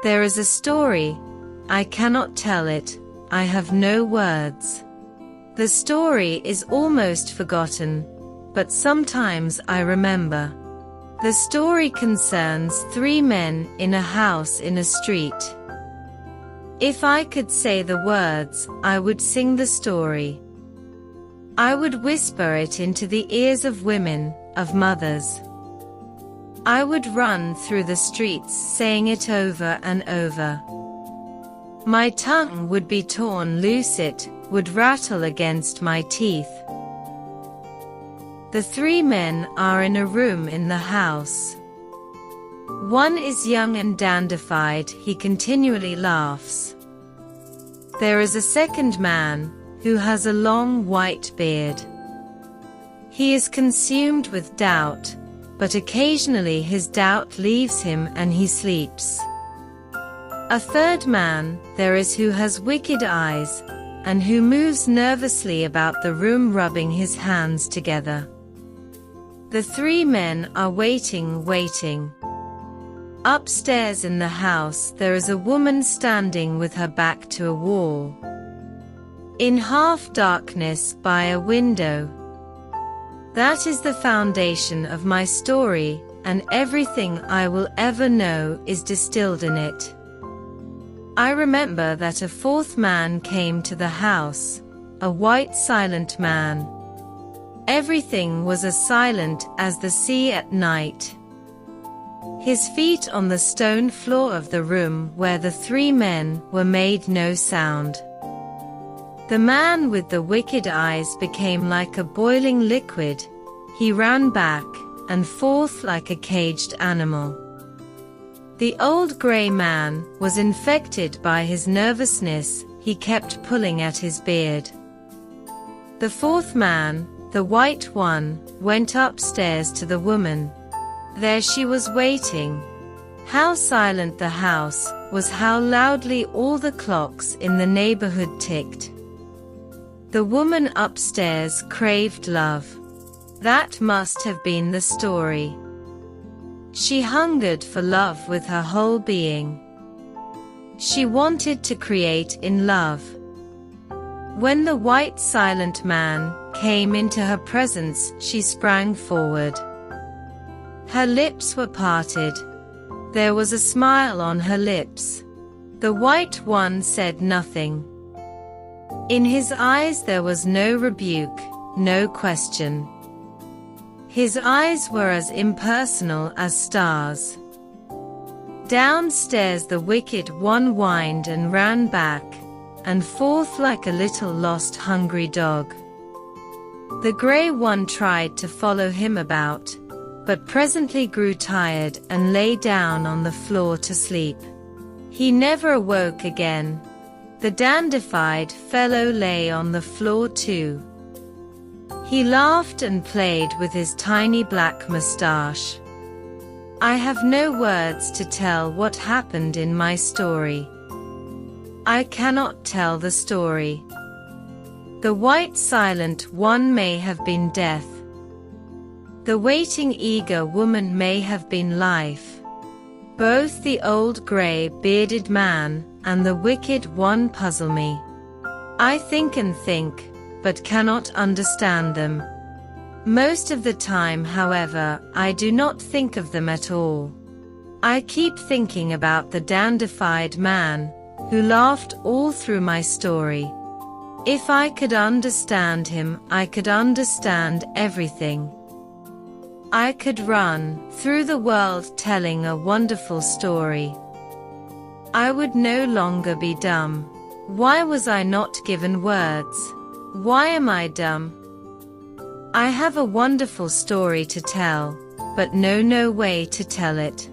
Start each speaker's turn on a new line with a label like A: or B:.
A: There is a story, I cannot tell it, I have no words. The story is almost forgotten, but sometimes I remember. The story concerns 3 men in a house in a street. If I could say the words, I would sing the story. I would whisper it into the ears of women, of mothers. I would run through the streets saying it over and over. My tongue would be torn loose, it would rattle against my teeth. The 3 men are in a room in the house. One is young and dandified, he continually laughs. There is a second man, who has a long white beard. He is consumed with doubt, but occasionally his doubt leaves him and he sleeps. A third man there is who has wicked eyes, and who moves nervously about the room rubbing his hands together. The 3 men are waiting. Upstairs in the house there is a woman standing with her back to a wall. In half darkness by a window. That is the foundation of my story, and everything I will ever know is distilled in it. I remember that a 4th man came to the house, a white silent man. Everything was as silent as the sea at night. His feet on the stone floor of the room where the 3 men were made no sound. The man with the wicked eyes became like a boiling liquid. He ran back and forth like a caged animal. The old grey man was infected by his nervousness, he kept pulling at his beard. The 4th man, the white one, went upstairs to the woman. There she was waiting. How silent the house was, how loudly all the clocks in the neighborhood ticked. The woman upstairs craved love. That must have been the story. She hungered for love with her whole being. She wanted to create in love. When the white silent man came into her presence, she sprang forward. Her lips were parted. There was a smile on her lips. The white one said nothing. In his eyes there was no rebuke, no question. His eyes were as impersonal as stars. Downstairs the wicked one whined and ran back and forth like a little lost hungry dog. The grey one tried to follow him about, but presently grew tired and lay down on the floor to sleep. He never awoke again. The dandified fellow lay on the floor too. He laughed and played with his tiny black mustache. I have no words to tell what happened in my story. I cannot tell the story. The white silent one may have been death. The waiting eager woman may have been life. Both the old grey bearded man and the wicked one puzzle me. I think and think, but cannot understand them. Most of the time, however, I do not think of them at all. I keep thinking about the dandified man, who laughed all through my story. If I could understand him, I could understand everything. I could run through the world telling a wonderful story. I would no longer be dumb. Why was I not given words? Why am I dumb? I have a wonderful story to tell, but know no way to tell it.